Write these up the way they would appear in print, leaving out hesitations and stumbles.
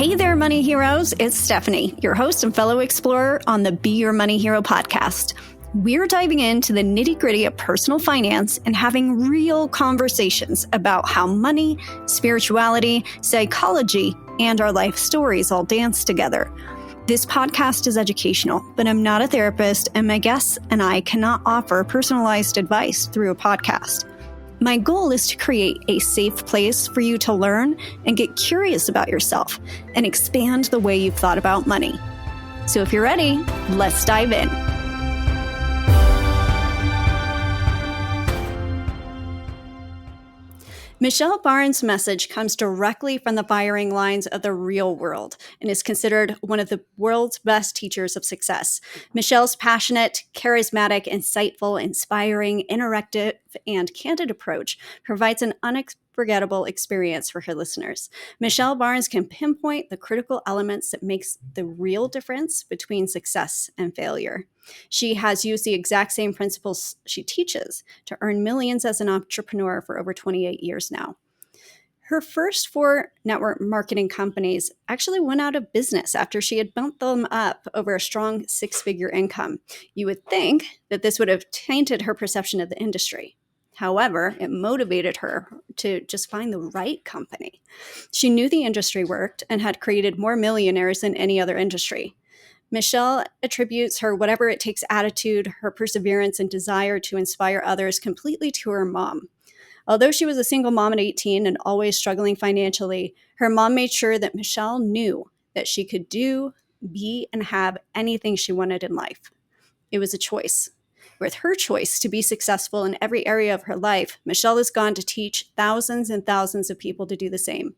Hey there, Money Heroes. It's Stephanie, your host and fellow explorer on the Be Your Money Hero podcast. We're diving into the nitty-gritty of personal finance and having real conversations about how money, spirituality, psychology, and our life stories all dance together. This podcast is educational, but I'm not a therapist, and my guests and I cannot offer personalized advice through a podcast. My goal is to create a safe place for you to learn and get curious about yourself and expand the way you've thought about money. So if you're ready, let's dive in. Michelle Barnes' message comes directly from the firing lines of the real world and is considered one of the world's best teachers of success. Michelle's passionate, charismatic, insightful, inspiring, interactive, and candid approach provides an unforgettable experience for her listeners. Michelle Barnes can pinpoint the critical elements that makes the real difference between success and failure. She has used the exact same principles she teaches to earn millions as an entrepreneur for over 28 years now. Her first 4 network marketing companies actually went out of business after she had built them up over a strong 6-figure income. You would think that this would have tainted her perception of the industry. However, it motivated her to just find the right company. She knew the industry worked and had created more millionaires than any other industry. Michelle attributes her whatever it takes attitude, her perseverance, and desire to inspire others completely to her mom. Although she was a single mom at 18 and always struggling financially, her mom made sure that Michelle knew that she could do, be, and have anything she wanted in life. It was a choice. With her choice to be successful in every area of her life, Michelle has gone to teach thousands and thousands of people to do the same.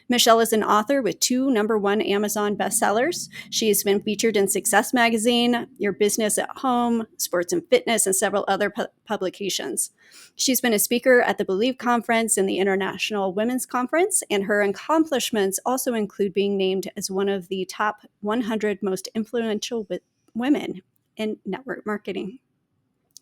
Michelle is an author with 2 #1 Amazon bestsellers. She has been featured in Success Magazine, Your Business at Home, Sports and Fitness, and several other publications. She's been a speaker at the Believe Conference and the International Women's Conference, and her accomplishments also include being named as one of the top 100 most influential women in network marketing.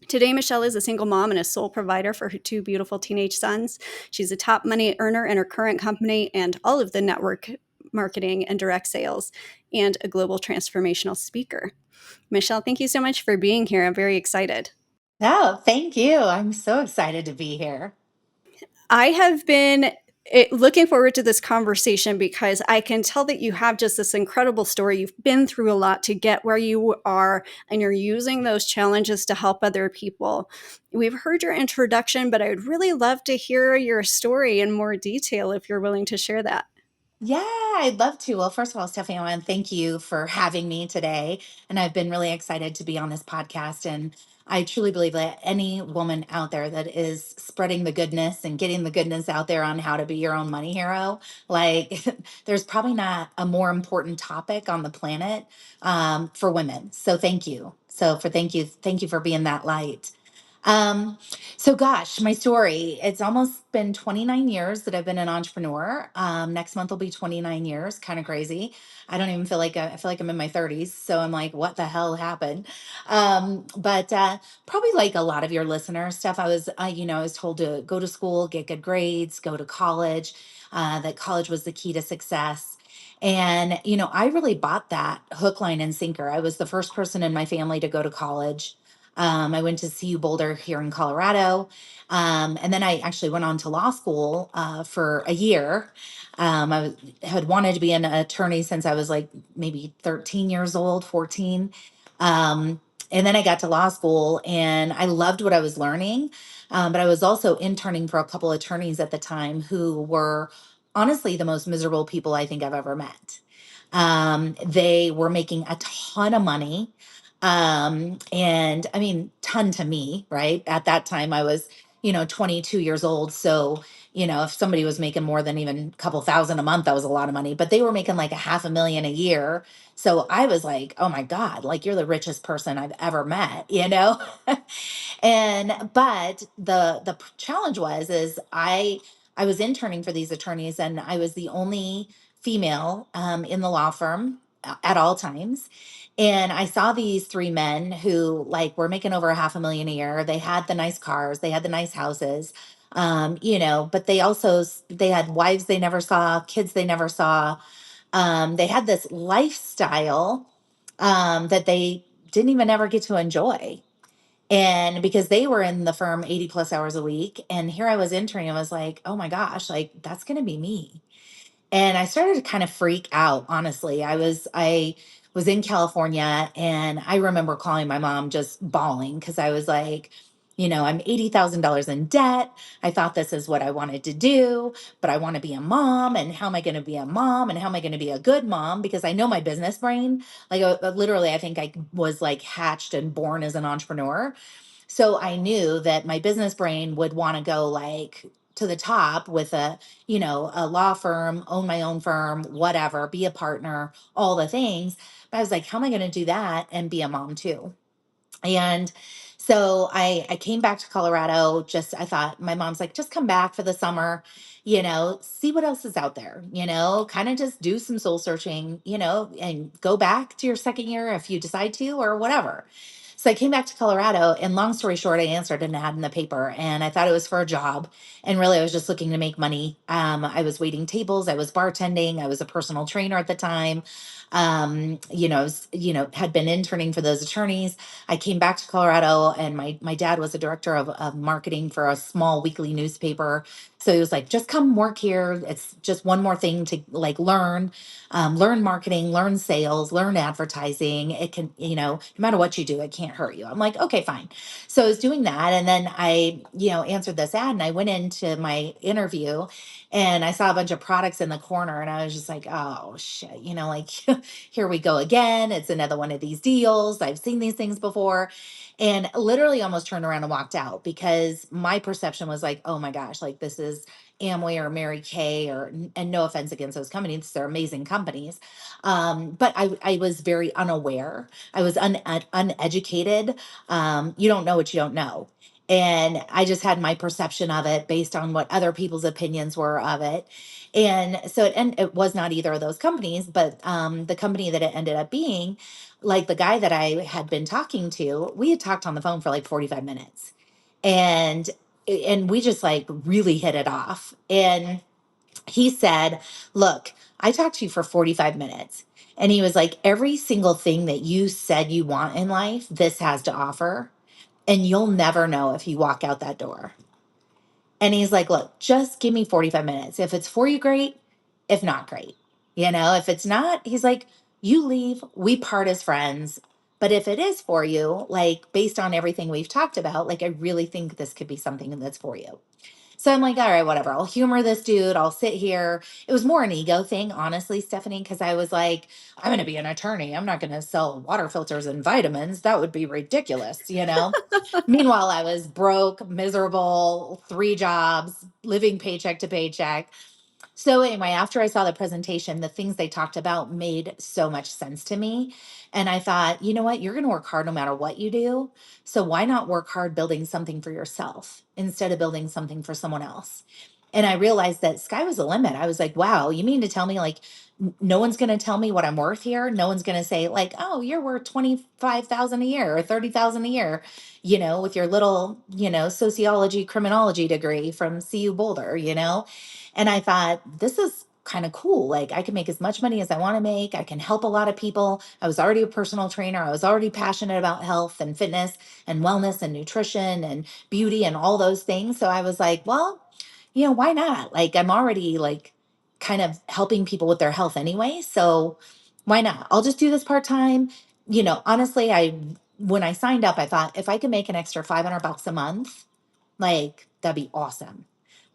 Today, Michelle is a single mom and a sole provider for her 2 beautiful teenage sons. She's a top money earner in her current company and all of the network marketing and direct sales, and a global transformational speaker. Michelle, thank you so much for being here. I'm very excited. Oh, thank you. I'm so excited to be here. I have been looking forward to this conversation because I can tell that you have just this incredible story. You've been through a lot to get where you are, and you're using those challenges to help other people. We've heard your introduction, but I would really love to hear your story in more detail if you're willing to share that. Yeah, I'd love to. Well, first of all, Stephanie, I want to thank you for having me today. And I've been really excited to be on this podcast. And I truly believe that any woman out there that is spreading the goodness and getting the goodness out there on how to be your own money hero, like there's probably not a more important topic on the planet for women. So thank you. Thank you for being that light. Um, so gosh, my story, it's almost been 29 years that I've been an entrepreneur. Next month will be 29 years, kind of crazy. I don't even feel like I feel like I'm in my 30s. So I'm like, what the hell happened? But probably like a lot of your listeners, Steph, I was told to go to school, get good grades, go to college, that college was the key to success. And, I really bought that hook, line, and sinker. I was the first person in my family to go to college. I went to CU Boulder here in Colorado. And then I actually went on to law school for a year. Had wanted to be an attorney since I was like maybe 13 years old, 14. And then I got to law school and I loved what I was learning. But I was also interning for a couple attorneys at the time who were honestly the most miserable people I think I've ever met. They were making a ton of money. And I mean, ton to me, right? At that time, I was, 22 years old. So, if somebody was making more than even a couple thousand a month, that was a lot of money, but they were making like a 500,000 a year. So I was like, oh my God, like you're the richest person I've ever met. But the challenge is I was interning for these attorneys and I was the only female in the law firm at all times. And I saw these 3 men who like were making over a 500,000 a year. They had the nice cars, they had the nice houses, but they had wives they never saw, kids they never saw. They had this lifestyle that they didn't even ever get to enjoy. And because they were in the firm 80 plus hours a week, and here I was entering, I was like, oh my gosh, like that's going to be me. And I started to kind of freak out, honestly. I was in California, and I remember calling my mom just bawling because I was like, I'm $80,000 in debt. I thought this is what I wanted to do, but I want to be a mom. And how am I going to be a mom? And how am I going to be a good mom? Because I know my business brain. Like, literally, I think I was like hatched and born as an entrepreneur. So I knew that my business brain would want to go like to the top with a law firm, own my own firm, whatever, be a partner, all the things. But I was like, how am I going to do that and be a mom too? And so I came back to Colorado. Just I thought my mom's like, just come back for the summer, see what else is out there, kind of just do some soul searching, and go back to your second year if you decide to or whatever. So I came back to Colorado, and long story short, I answered an ad in the paper, and I thought it was for a job. And really, I was just looking to make money. I was waiting tables, I was bartending, I was a personal trainer at the time. Had been interning for those attorneys. I came back to Colorado, and my dad was a director of marketing for a small weekly newspaper. So he was like, just come work here. It's just one more thing to like learn marketing, learn sales, learn advertising. It can, no matter what you do, it can't hurt you. I'm like, okay, fine. So I was doing that. And then I, answered this ad, and I went into my interview, and I saw a bunch of products in the corner, and I was just like, oh shit, like here we go again. It's another one of these deals. I've seen these things before. And literally almost turned around and walked out because my perception was like, oh my gosh, like this is Amway or Mary Kay, and no offense against those companies, they're amazing companies. But I was very unaware. I was uneducated. You don't know what you don't know. And I just had my perception of it based on what other people's opinions were of it. And so it was not either of those companies, but the company that it ended up being, like the guy that I had been talking to, we had talked on the phone for like 45 minutes. And and we just like really hit it off. And he said, "Look, I talked to you for 45 minutes." And he was like, "Every single thing that you said you want in life, this has to offer. And you'll never know if you walk out that door." And he's like, look, just give me 45 minutes. If it's for you, great. If not, great. If it's not, he's like, you leave, we part as friends. But if it is for you, like based on everything we've talked about, like I really think this could be something that's for you. So I'm like, all right, whatever. I'll humor this dude. I'll sit here. It was more an ego thing, honestly, Stephanie, because I was like, I'm going to be an attorney. I'm not going to sell water filters and vitamins. That would be ridiculous. Meanwhile, I was broke, miserable, three jobs, living paycheck to paycheck. So anyway, after I saw the presentation, the things they talked about made so much sense to me. And I thought, you know what? You're going to work hard no matter what you do. So why not work hard building something for yourself instead of building something for someone else? And I realized that sky was the limit. I was like, wow, you mean to tell me like no one's going to tell me what I'm worth here? No one's going to say like, "Oh, you're worth 25,000 a year or 30,000 a year," with your little, sociology criminology degree from CU Boulder. And I thought, this is kind of cool. Like, I can make as much money as I want to make. I can help a lot of people. I was already a personal trainer. I was already passionate about health and fitness and wellness and nutrition and beauty and all those things. So I was like, well, why not? Like, I'm already like kind of helping people with their health anyway. So why not? I'll just do this part time. Honestly, when I signed up, I thought if I could make an extra 500 bucks a month, like that'd be awesome.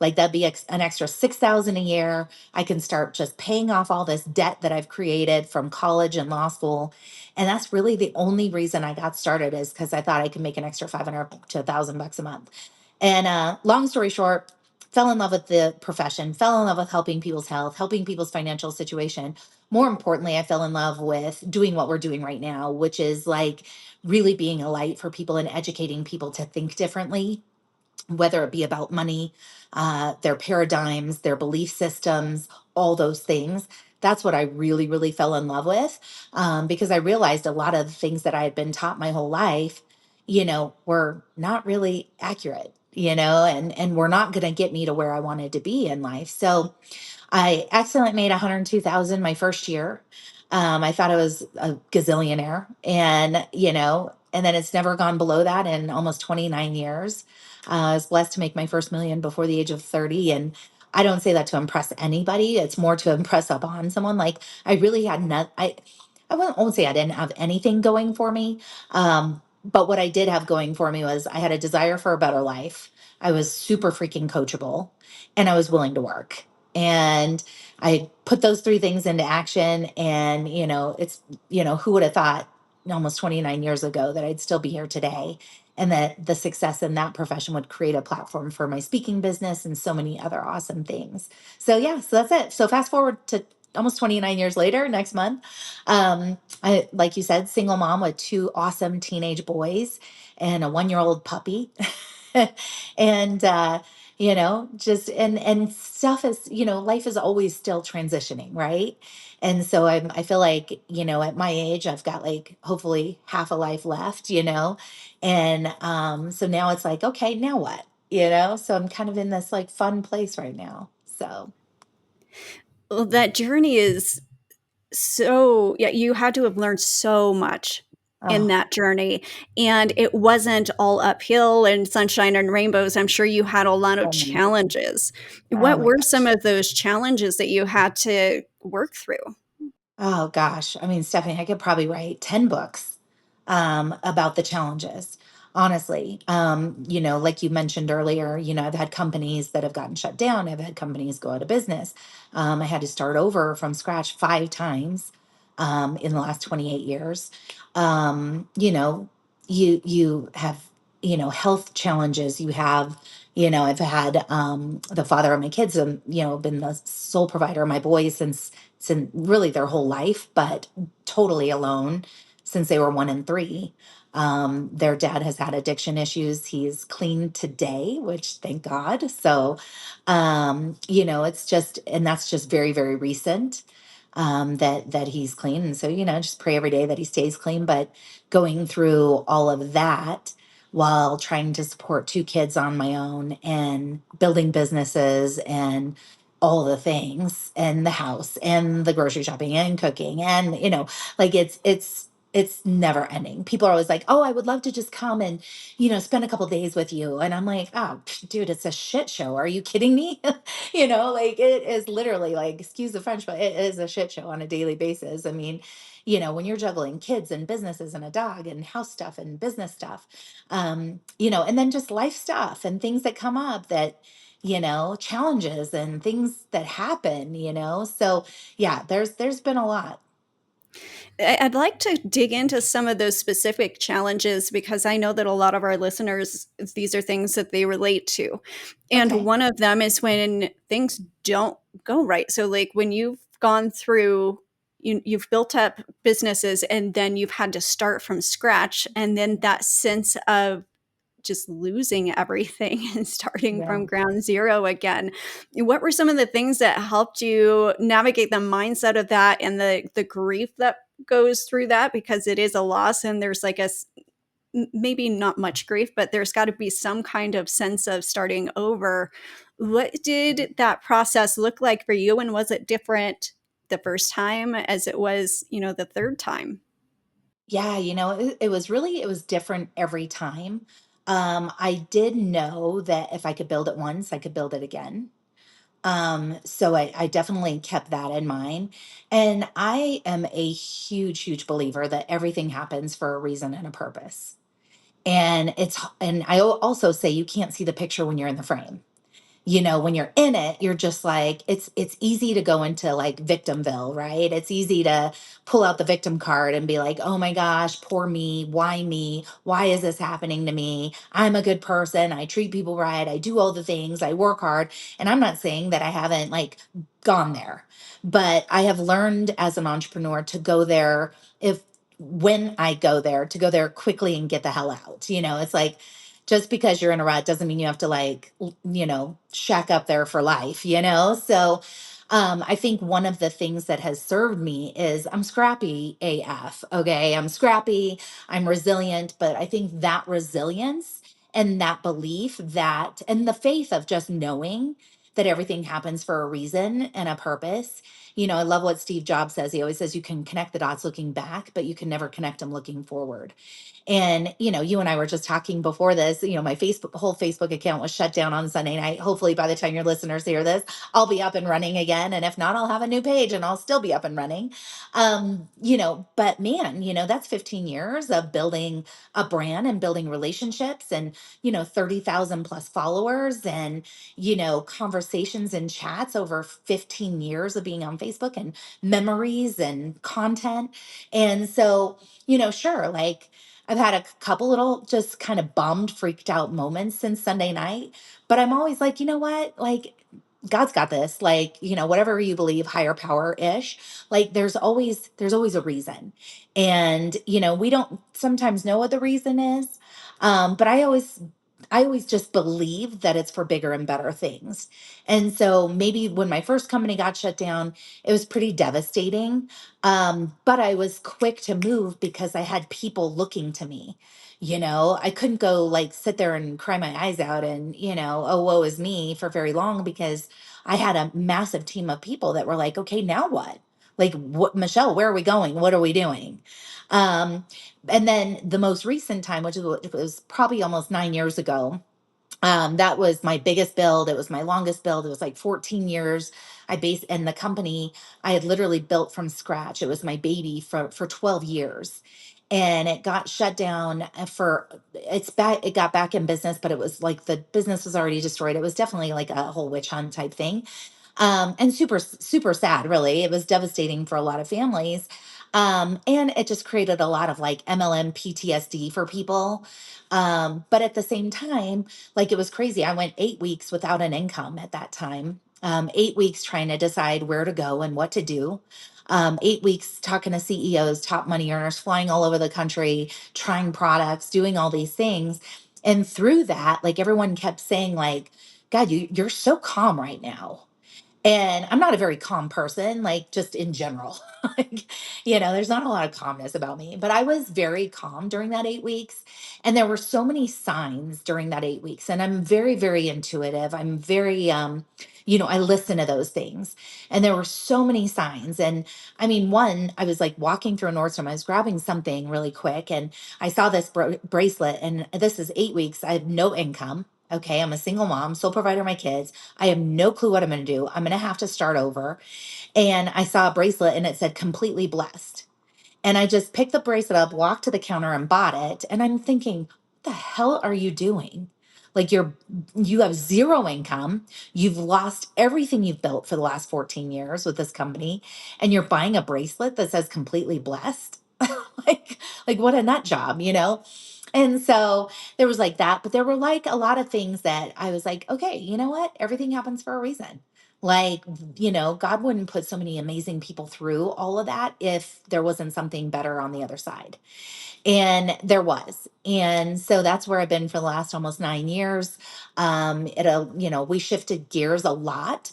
Like that'd be an extra 6,000 a year. I can start just paying off all this debt that I've created from college and law school. And that's really the only reason I got started is because I thought I could make an extra 500 to 1,000 bucks a month. And long story short, fell in love with the profession, fell in love with helping people's health, helping people's financial situation. More importantly, I fell in love with doing what we're doing right now, which is like really being a light for people and educating people to think differently, whether it be about money, their paradigms, their belief systems, all those things. That's what I really, really fell in love with, because I realized a lot of the things that I had been taught my whole life, were not really accurate, and were not going to get me to where I wanted to be in life. So I accidentally made 102,000 my first year. I thought I was a gazillionaire, and and then it's never gone below that in almost 29 years. I was blessed to make my first million before the age of 30, and I don't say that to impress anybody. It's more to impress upon someone. Like, I really had not. I won't say I didn't have anything going for me, but what I did have going for me was I had a desire for a better life. I was super freaking coachable, and I was willing to work. And I put those three things into action. And, who would have thought almost 29 years ago that I'd still be here today, and that the success in that profession would create a platform for my speaking business and so many other awesome things. So, yeah, so that's it. So, fast forward to almost 29 years later, next month. I, like you said, single mom with two awesome teenage boys and a 1 year old puppy. and, just and stuff is, life is always still transitioning, right? And so I feel like, at my age I've got like hopefully half a life left, and so now it's like, okay, now what? So I'm kind of in this like fun place right now. So Well, that journey is so, yeah, you had to have learned so much in oh, that journey, and it wasn't all uphill and sunshine and rainbows. I'm sure you had a lot of so many. challenges. Oh What my were some gosh. of those challenges that you had to work through? Oh gosh. I mean, Stephanie, I could probably write 10 books about the challenges. Honestly, like you mentioned earlier, I've had companies that have gotten shut down. I've had companies go out of business. I had to start over from scratch 5 times in the last 28 years. You have, health challenges. You have, I've had the father of my kids, been the sole provider of my boys since really their whole life, but totally alone since they were 1 and 3. Their dad has had addiction issues. He's clean today, which thank God. So, it's just, and that's just very, very recent. That he's clean, and so just pray every day that he stays clean. But going through all of that while trying to support 2 kids on my own and building businesses and all the things and the house and the grocery shopping and cooking and like it's never ending. People are always like, oh, I would love to just come and spend a couple days with you, and I'm like, oh dude, it's a shit show, are you kidding me? Like it is literally, like, excuse the French, but it is a shit show on a daily basis. I mean, when you're juggling kids and businesses and a dog and house stuff and business stuff, and then just life stuff and things that come up that challenges and things that happen, so yeah, there's been a lot. I'd like to dig into some of those specific challenges because I know that a lot of our listeners, these are things that they relate to. And Okay. one of them is when things don't go right. So, like when you've gone through, you've built up businesses and then you've had to start from scratch. And then that sense of just losing everything and starting Yeah. from ground zero again. What were some of the things that helped you navigate the mindset of that and the grief that goes through that? Because it is a loss and there's like maybe not much grief, but there's got to be some kind of sense of starting over. What did that process look like for you, and was it different the first time as it was, the third time? Yeah, it was different every time. I did know that if I could build it once, I could build it again. So I definitely kept that in mind. And I am a huge, huge believer that everything happens for a reason and a purpose. And I also say you can't see the picture when you're in the frame. When you're in it, you're just like, it's easy to go into like victimville, right? It's easy to pull out the victim card and be like, oh my gosh, poor me, why me, why is this happening to me? I'm a good person, I treat people right, I do all the things, I work hard. And I'm not saying that I haven't like gone there, but I have learned as an entrepreneur to go there, if when I go there, to go there quickly and get the hell out. It's like, just because you're in a rut doesn't mean you have to like shack up there for life. So I think one of the things that has served me is I'm scrappy AF. Okay, I'm scrappy, I'm resilient, but I think that resilience and that belief, that and the faith of just knowing that everything happens for a reason and a purpose. I love what Steve Jobs says. He always says you can connect the dots looking back, but you can never connect them looking forward. And, you and I were just talking before this, my whole Facebook account was shut down on Sunday night. Hopefully by the time your listeners hear this, I'll be up and running again. And if not, I'll have a new page and I'll still be up and running. But man, that's 15 years of building a brand and building relationships and, 30,000 plus followers and, conversations and chats over 15 years of being on Facebook and memories and content. And so, sure, like, I've had a couple little just kind of bummed, freaked out moments since Sunday night, but I'm always like, you know what? Like, God's got this. Like, whatever you believe, higher power ish. Like, there's always a reason, and we don't sometimes know what the reason is, but I always just believe that it's for bigger and better things. And so maybe when my first company got shut down, it was pretty devastating. But I was quick to move because I had people looking to me. I couldn't go like sit there and cry my eyes out and, oh, woe is me for very long because I had a massive team of people that were like, okay, now what? Like, what, Michelle, where are we going? What are we doing? Um, and then the most recent time, which was probably almost 9 years ago, that was my biggest build. It was my longest build. It was like 14 years. And the company I had literally built from scratch. It was my baby for 12 years. And it got shut down it got back in business, but it was like the business was already destroyed. It was definitely like a whole witch hunt type thing. And super, super sad, really. It was devastating for a lot of families. And it just created a lot of like MLM PTSD for people. But at the same time, like it was crazy. I went 8 weeks without an income at that time. 8 weeks trying to decide where to go and what to do. 8 weeks talking to CEOs, top money earners, flying all over the country, trying products, doing all these things. And through that, like everyone kept saying, like, God, you're so calm right now. And I'm not a very calm person, like just in general. Like, there's not a lot of calmness about me, but I was very calm during that 8 weeks. And there were so many signs during that 8 weeks. And I'm very, very intuitive. I'm very, I listen to those things. And there were so many signs. And I mean, one, I was like walking through a Nordstrom, I was grabbing something really quick and I saw this bracelet. And this is 8 weeks. I have no income. Okay. I'm a single mom, sole provider of my kids. I have no clue what I'm going to do. I'm going to have to start over. And I saw a bracelet and it said completely blessed. And I just picked the bracelet up, walked to the counter and bought it. And I'm thinking, what the hell are you doing? Like you have zero income. You've lost everything you've built for the last 14 years with this company. And you're buying a bracelet that says completely blessed. like what a nut job. And so there was like that, but there were like a lot of things that I was like, okay, you know what? Everything happens for a reason. Like, God wouldn't put so many amazing people through all of that if there wasn't something better on the other side. And there was. And so that's where I've been for the last almost 9 years. We shifted gears a lot.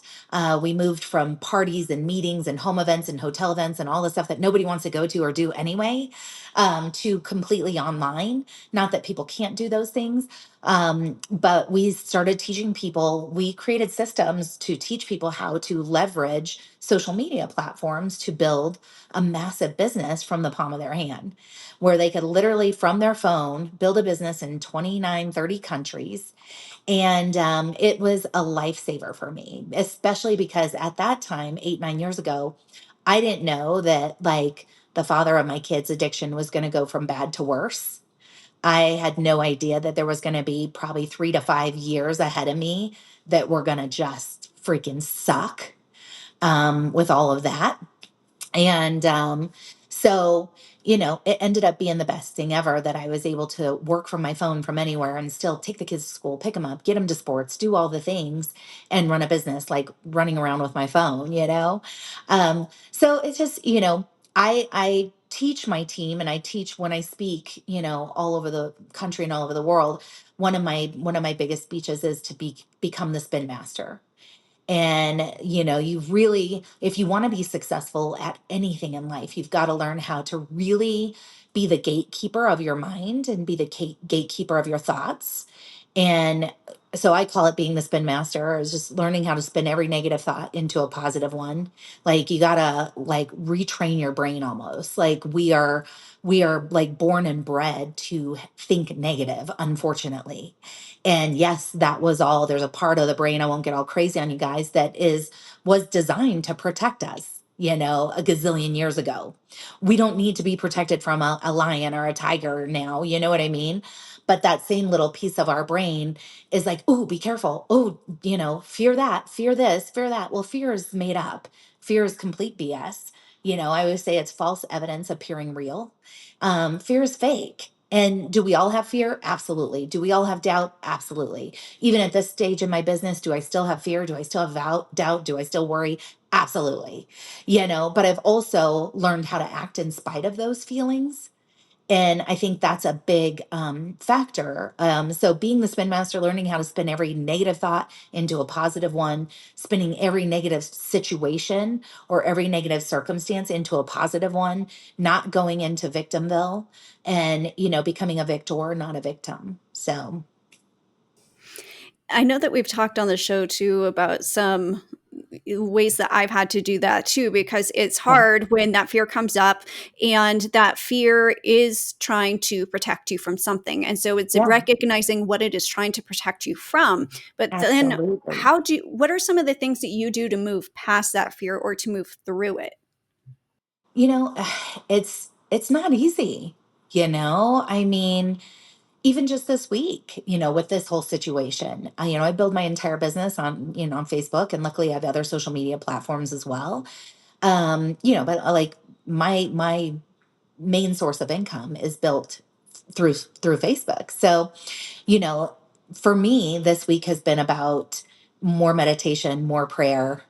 We moved from parties and meetings and home events and hotel events and all the stuff that nobody wants to go to or do anyway, to completely online. Not that people can't do those things, but we started teaching people, we created systems to teach people how to leverage social media platforms to build a massive business from the palm of their hand, where they could literally from their phone build a business in 29, 30 countries. And it was a lifesaver for me, especially because at that time, 8, 9 years ago, I didn't know that like the father of my kids' addiction was going to go from bad to worse. I had no idea that there was going to be probably 3 to 5 years ahead of me that were going to just freaking suck, with all of that. And so, it ended up being the best thing ever that I was able to work from my phone from anywhere and still take the kids to school, pick them up, get them to sports, do all the things and run a business like running around with my phone. So it's just, I teach my team and I teach when I speak, all over the country and all over the world. One of my biggest speeches is to become the spin master. And, you really, if you want to be successful at anything in life, you've got to learn how to really be the gatekeeper of your mind and be the gatekeeper of your thoughts. And so I call it being the spin master, is just learning how to spin every negative thought into a positive one. Like you gotta like retrain your brain almost. Like we are like born and bred to think negative, unfortunately. And yes, that was all. There's a part of the brain, I won't get all crazy on you guys, that is was designed to protect us, a gazillion years ago. We don't need to be protected from a lion or a tiger now, you know what I mean? But that same little piece of our brain is like, oh, be careful. Oh, fear that, fear this, fear that. Well, fear is made up. Fear is complete BS. I always say it's false evidence appearing real. Fear is fake. And do we all have fear? Absolutely. Do we all have doubt? Absolutely. Even at this stage in my business, do I still have fear? Do I still have doubt? Do I still worry? Absolutely. But I've also learned how to act in spite of those feelings, and I think that's a big factor. So, being the spin master, learning how to spin every negative thought into a positive one, spinning every negative situation or every negative circumstance into a positive one, not going into victimville, and, becoming a victor, not a victim. So, I know that we've talked on the show too about some ways that I've had to do that too, because it's yeah, hard when that fear comes up and that fear is trying to protect you from something. And so it's yeah, recognizing what it is trying to protect you from. But then absolutely. what are some of the things that you do to move past that fear or to move through it? You know, it's not easy, I mean, even just this week, with this whole situation, I build my entire business on Facebook, and luckily I have other social media platforms as well. But like my main source of income is built through Facebook. So, you know, for me, this week has been about more meditation, more prayer.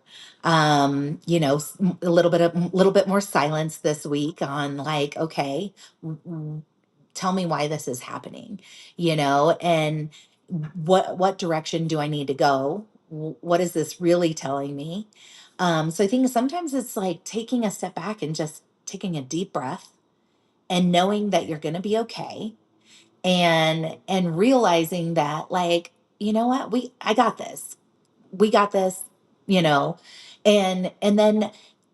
A little bit more silence this week on like, okay, tell me why this is happening, and what direction do I need to go? What is this really telling me? So I think sometimes it's like taking a step back and just taking a deep breath and knowing that you're going to be okay, and realizing that, like, you know what, we got this, you know and then,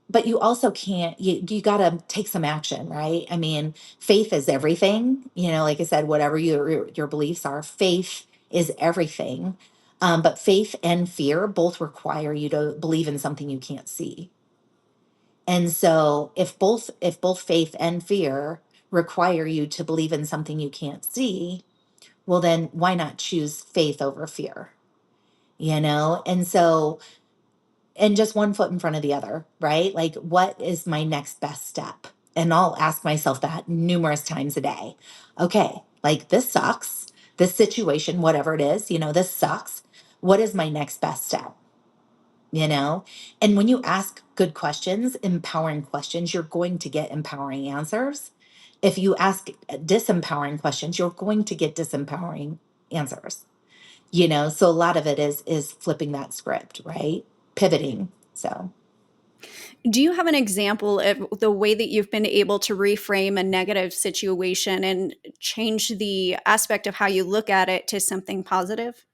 but you also can't, you got to take some action, right? I mean, faith is everything, like I said, whatever your beliefs are, faith is everything. But faith and fear both require you to believe in something you can't see. And so if both faith and fear require you to believe in something you can't see, well, then why not choose faith over fear? And so, and just one foot in front of the other, right? Like, what is my next best step? And I'll ask myself that numerous times a day. Okay, like, this sucks. This situation, whatever it is, this sucks. What is my next best step? you know and when you ask good questions, empowering questions, you're going to get empowering answers. If you ask disempowering questions, you're going to get disempowering answers. So a lot of it is flipping that script, right? Pivoting. So, Do you have an example of the way that you've been able to reframe a negative situation and change the aspect of how you look at it to something positive?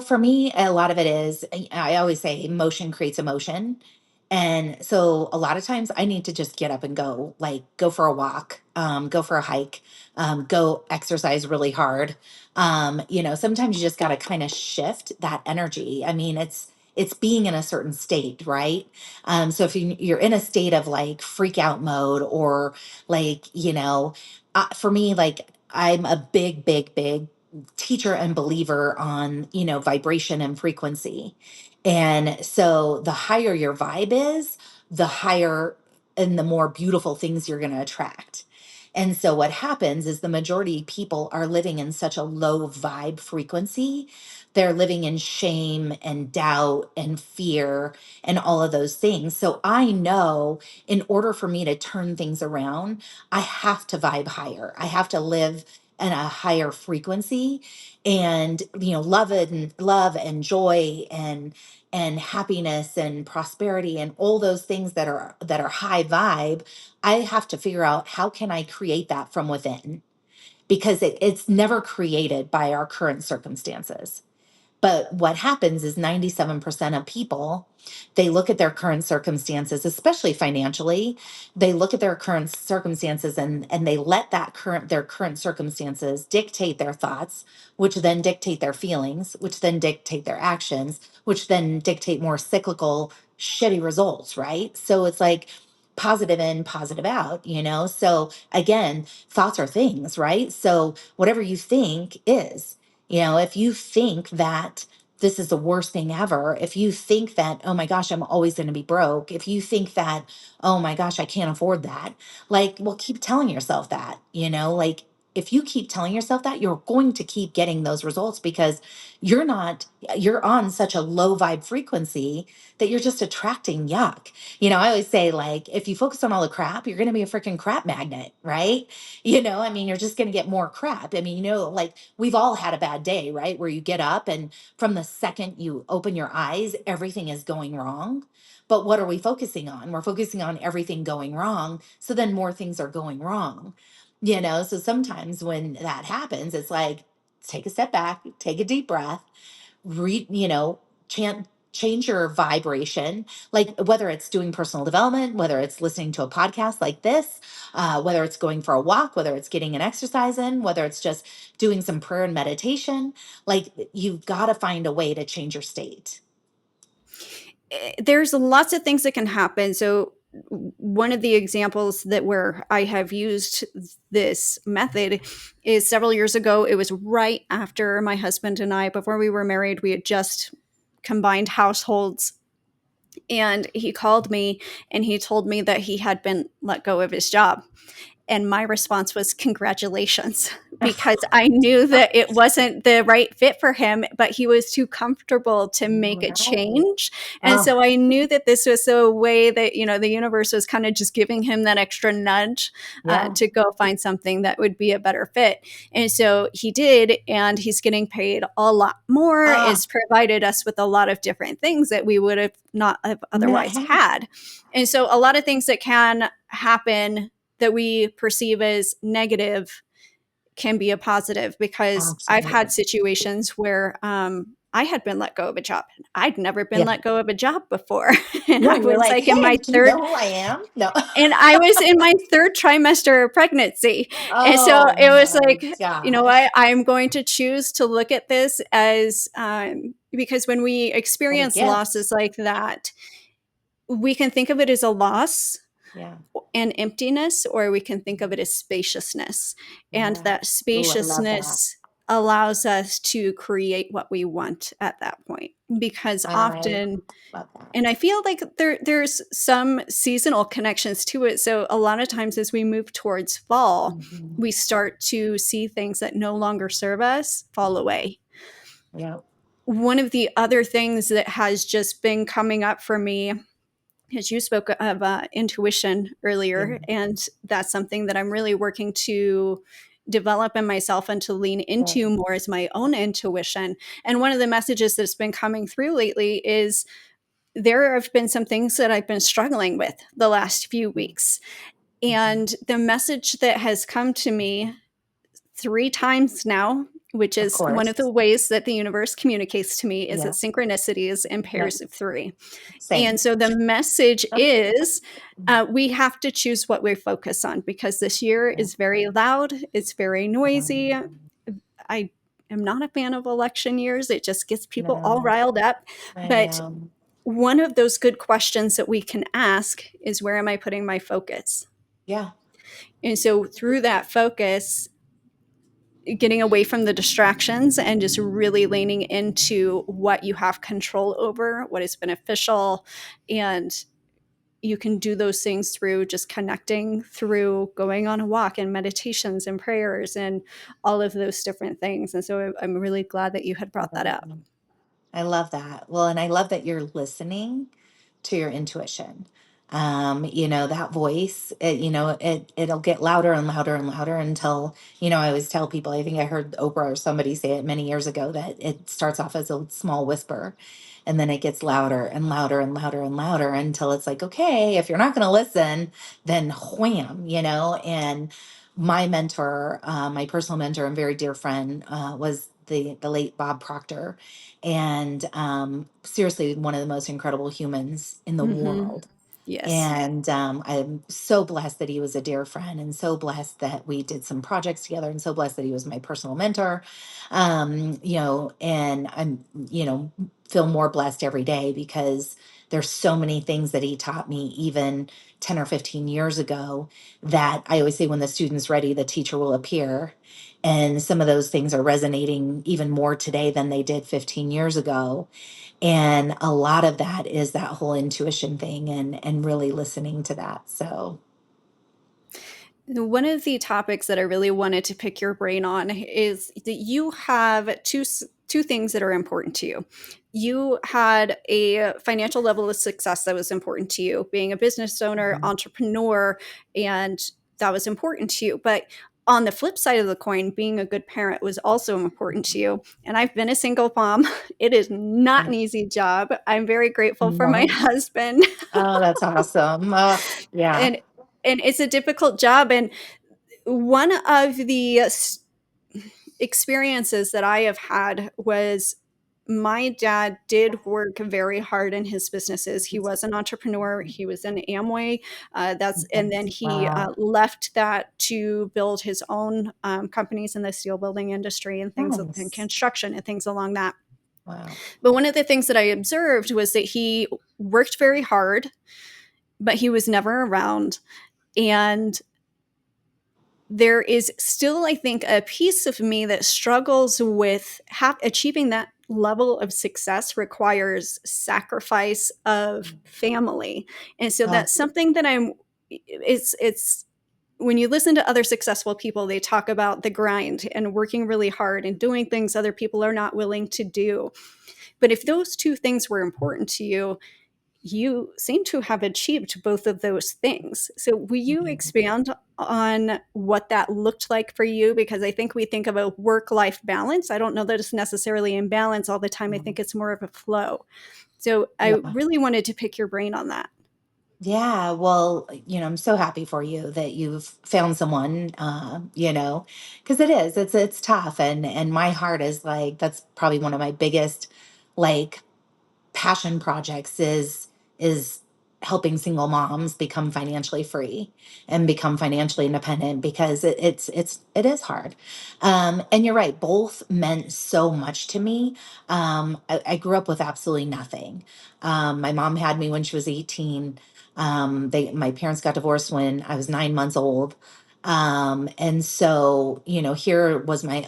for me, a lot of it is, I always say emotion creates emotion. And so a lot of times I need to just get up and go, like, go for a walk, go for a hike, go exercise really hard. Sometimes you just got to kind of shift that energy. I mean, it's being in a certain state, right? So if you're in a state of like freak out mode, or like, for me, like, I'm a big, big, big teacher and believer on, vibration and frequency. And so the higher your vibe is, the higher and the more beautiful things you're going to attract. And so what happens is the majority of people are living in such a low vibe frequency. They're living in shame and doubt and fear and all of those things. So I know, in order for me to turn things around, I have to vibe higher. I have to live in a higher frequency, and love and joy and happiness and prosperity and all those things that are high vibe. I have to figure out, how can I create that from within? Because it's never created by our current circumstances. But what happens is 97% of people, they look at their current circumstances, especially financially. They look at their current circumstances and they let their current circumstances dictate their thoughts, which then dictate their feelings, which then dictate their actions, which then dictate more cyclical, shitty results, right? So it's like positive in, positive out, you know? So again, thoughts are things, right? So whatever you think is, you know, if you think that this is the worst thing ever, if you think that, oh my gosh, I'm always going to be broke, if you think that, oh my gosh, I can't afford that, like, well, keep telling yourself that, you know, like, if you keep telling yourself that, you're going to keep getting those results because you're not, you're on such a low vibe frequency that you're just attracting yuck. You know, I always say, like, if you focus on all the crap, you're going to be a freaking crap magnet, right? You know, I mean, you're just going to get more crap. I mean, you know, like we've all had a bad day, right? Where you get up and from the second you open your eyes, everything is going wrong. But what are we focusing on? We're focusing on everything going wrong. So then more things are going wrong, you know? So sometimes when that happens, it's like, take a step back, take a deep breath, you know, change your vibration, like whether it's doing personal development, whether it's listening to a podcast like this, whether it's going for a walk, whether it's getting an exercise in, whether it's just doing some prayer and meditation, like you've got to find a way to change your state. There's lots of things that can happen. So one of the examples that where I have used this method is several years ago. It was right after my husband and I, before we were married, we had just combined households. And he called me and he told me that he had been let go of his job. And my response was, congratulations, because I knew that it wasn't the right fit for him, but he was too comfortable to make a Right. change. And Oh, so I knew that this was a way that, you know, the universe was kind of just giving him that extra nudge yeah. to go find something that would be a better fit. And so he did, and he's getting paid a lot more. Ah, It's provided us with a lot of different things that we would have not have not otherwise have. had. And so a lot of things that can happen that we perceive as negative can be a positive, because I've had Absolutely. situations where I had been let go of a job. I'd never been Yeah. let go of a job before. And Yeah. I You're was like, like in hey, my do you third know who I am? No. and I was in my third trimester of pregnancy. And so Oh it was my like, you know gosh. what, I'm going to choose to look at this as because when we What a experience gift. losses like that, we can think of it as a loss Yeah. and emptiness, or we can think of it as spaciousness. And Yeah. that Ooh, I love that. spaciousness allows us to create what we want at that point. Because I often, love and I that. feel like there's some seasonal connections to it. So a lot of times as we move towards fall, Mhm. we start to see things that no longer serve us fall away. Yeah. One of the other things that has just been coming up for me, because you spoke of intuition Yeah. earlier, and that's something that I'm really working to develop in myself and to lean Yeah. into more, as my own intuition. And one of the messages that's been coming through lately is there have been some things that I've been struggling with the last few weeks. Mhm. And the message that has come to me 3 times now, which Of is one of course. the ways that the universe communicates to me, is that Yeah. synchronicity is in Yeah. pairs of three. Same. And so the message is we have to choose what we focus on, because this year Yeah. is very loud, it's very noisy. Um, I am not a fan of election years, it just gets people all no, riled up. I But know. one of those good questions that we can ask is, where am I putting my focus? Yeah. And so through that focus, getting away from the distractions and just really leaning into what you have control over, what is beneficial. And you can do those things through just connecting, through going on a walk and meditations and prayers and all of those different things. And so I'm really glad that you had brought that up. I love that. Well, and I love that you're listening to your intuition. You know, that voice, it'll get louder and louder and louder until, you know, I always tell people, I think I heard Oprah or somebody say it many years ago, that it starts off as a small whisper and then it gets louder and louder and louder and louder until it's like, okay, if you're not going to listen, then wham, you know. And my mentor, my personal mentor and very dear friend, was the late Bob Proctor, and seriously, one of the most incredible humans in the Hmm. world. Yes. And I'm so blessed that he was a dear friend, and so blessed that we did some projects together, and so blessed that he was my personal mentor. And I'm, feel more blessed every day because there's so many things that he taught me, even 10 or 15 years ago, that I always say when the student's ready, the teacher will appear. And some of those things are resonating even more today than they did 15 years ago, and a lot of that is that whole intuition thing, and really listening to that. So One of the topics that I really wanted to pick your brain on is that you have two things that are important to you. You had a financial level of success that was important to you, being a business owner, mhm. entrepreneur, and that was important to you. But on the flip side of the coin, being a good parent was also important to you. And I've been a single mom. It is not an easy job. I'm very grateful for my No. husband. Oh, that's awesome. Yeah. and and it's a difficult job, and one of the experiences that I have had was my dad did work very hard in his businesses. He was an entrepreneur. He was in Amway. And then he Wow. left that to build his own companies in the steel building industry and things and Nice. construction and things along that. Wow. But one of the things that I observed was that he worked very hard, but he was never around. And there is still, I think, a piece of me that struggles with achieving that level of success requires sacrifice of family. And so Oh, that's something that it's when you listen to other successful people, they talk about the grind and working really hard and doing things other people are not willing to do. But if those two things were important to you, you seem to have achieved both of those things. So, will you mhm. expand on what that looked like for you? Because I think we think of a work life balance. I don't know that it's necessarily in balance all the time. I think it's more of a flow. So, I Yeah. really wanted to pick your brain on that. Yeah, well, I'm so happy for you that you've found someone, because it's tough, and my heart is like, that's probably one of my biggest, like, passion projects is helping single moms become financially free and become financially independent, because it is hard. And you're right, both meant so much to me. I grew up with absolutely nothing. My mom had me when she was 18. My parents got divorced when I was 9 months old. And so, here was my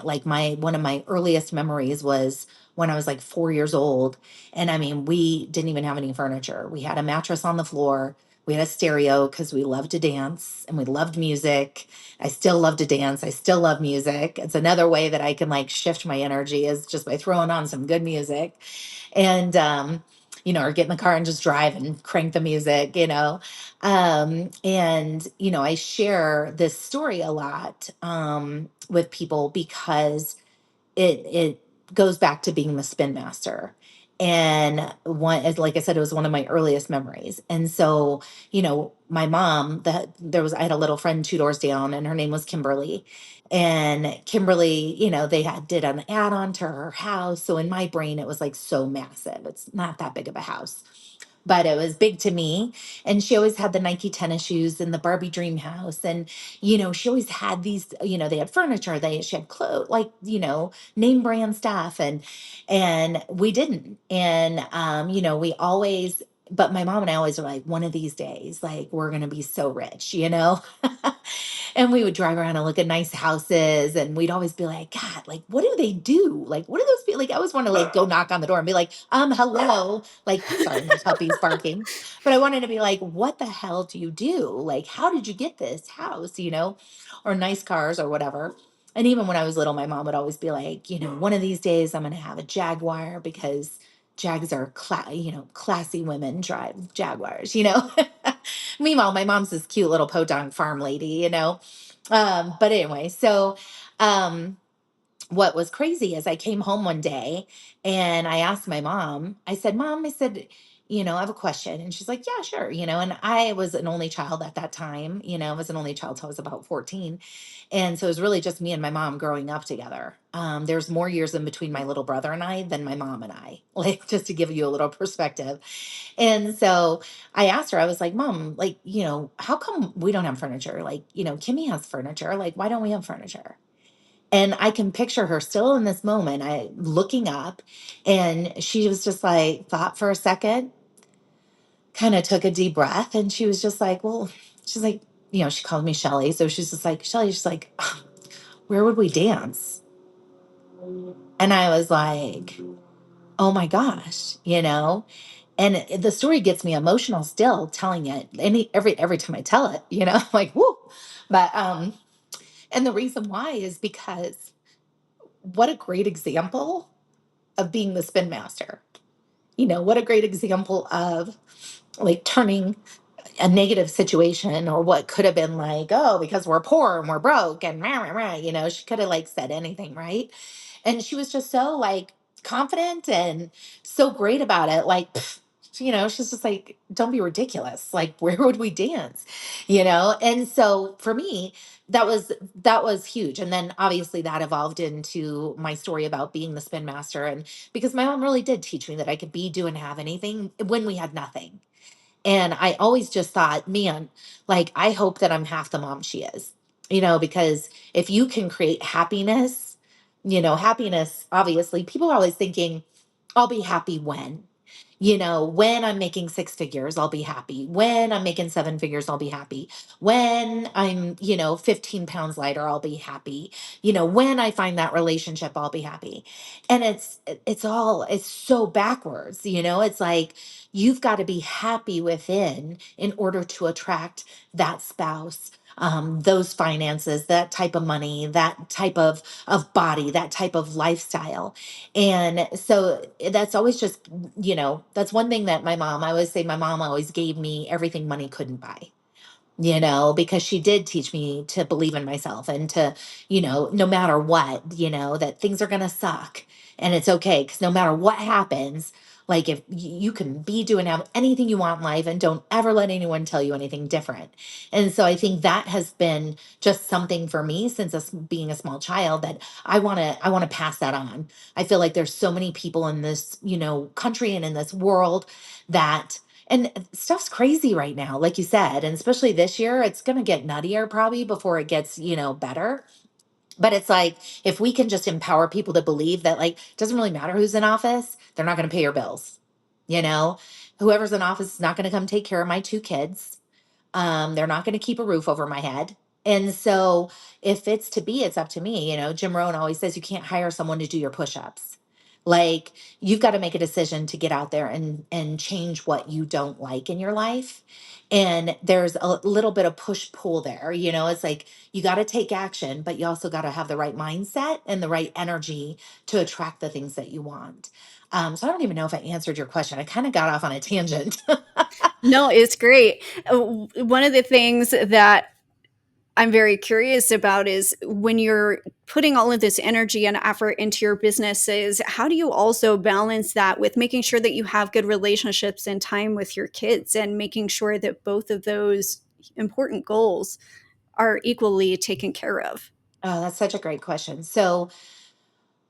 one of my earliest memories was when I was like 4 years old. And I mean, we didn't even have any furniture. We had a mattress on the floor. We had a stereo because we loved to dance and we loved music. I still love to dance. I still love music. It's another way that I can like shift my energy, is just by throwing on some good music. And, or get in the car and just drive and crank the music. And I share this story a lot with people because it goes back to being the spin master. And like I said, it was one of my earliest memories. And so, my mom, I had a little friend 2 doors down, and her name was Kimberly. And Kimberly, did an add on to her house. So in my brain, it was like so massive. It's not that big of a house, but it was big to me. And she always had the Nike tennis shoes and the Barbie dream house. And, she always had these, they had furniture, she had clothes, like, name brand stuff. And we didn't. And, we always, but my mom and I always were like, one of these days, like, we're going to be so rich. And we would drive around and look at nice houses, and we'd always be like, God, like, what do they do? Like, what do those people like? I always want to like go knock on the door and be like, hello. Like, sorry, my puppy's barking. But I wanted to be like, what the hell do you do? Like, how did you get this house? Or nice cars or whatever. And even when I was little, my mom would always be like, one of these days I'm going to have a Jaguar, because Jags are, classy women drive Jaguars. Meanwhile, my mom's this cute little podunk farm lady. But anyway, so um, what was crazy is I came home one day and I asked my mom, I said, Mom, I said, I have a question. And she's like, yeah, sure. And I was an only child at that time. I was an only child till I was about 14. And so it was really just me and my mom growing up together. There's more years in between my little brother and I than my mom and I, like just to give you a little perspective. And so I asked her, I was like, Mom, like, how come we don't have furniture? Like, Kimmy has furniture. Like, why don't we have furniture? And I can picture her still in this moment, I looking up, and she was just like, thought for a second, kind of took a deep breath, and she was just like, well, she's like, she called me Shelly. So she's just like, Shelly, she's like, where would we dance? And I was like, oh my gosh, the story gets me emotional still telling it. Every time I tell it, like, whoo. But and the reason why is because what a great example of being the spin master. What a great example of like turning a negative situation, or what could have been like, oh, because we're poor and we're broke and rah, rah, rah, she could have like said anything, right? And she was just so like confident and so great about it. Like, pff, she's just like, don't be ridiculous. Like, where would we dance? And so for me, that was huge. And then obviously that evolved into my story about being the spin master. And because my mom really did teach me that I could be, do, and have anything when we had nothing. And I always just thought, man, like, I hope that I'm half the mom she is, because if you can create happiness, happiness, obviously, people are always thinking, I'll be happy when I'm making six figures, I'll be happy. When I'm making seven figures, I'll be happy. When I'm, 15 pounds lighter, I'll be happy. When I find that relationship, I'll be happy. And it's so backwards, it's like you've got to be happy within in order to attract that spouse. Those finances, that type of money, that type of body, that type of lifestyle. And so that's always just, that's one thing that I always say my mom always gave me everything money couldn't buy, because she did teach me to believe in myself and to, no matter what, that things are going to suck and it's okay. Because no matter what happens, like if you can be doing have anything you want in life and don't ever let anyone tell you anything different. And so I think that has been just something for me since being a small child that I want to pass that on. I feel like there's so many people in this, country and in this world that and stuff's crazy right now, like you said, and especially this year, it's going to get nuttier probably before it gets, better. But it's like if we can just empower people to believe that, like, it doesn't really matter who's in office, they're not going to pay your bills. You know, Whoever's in office is not going to come take care of my two kids. They're not going to keep a roof over my head. And so if it's to be, it's up to me. Jim Rohn always says you can't hire someone to do your push-ups. Like you've got to make a decision to get out there and change what you don't like in your life. And there's a little bit of push pull there. It's like you got to take action, but you also got to have the right mindset and the right energy to attract the things that you want. So I don't even know if I answered your question. I kind of got off on a tangent. No, it's great. One of the things that I'm very curious about is when you're putting all of this energy and effort into your businesses, how do you also balance that with making sure that you have good relationships and time with your kids and making sure that both of those important goals are equally taken care of? Oh, that's such a great question. So,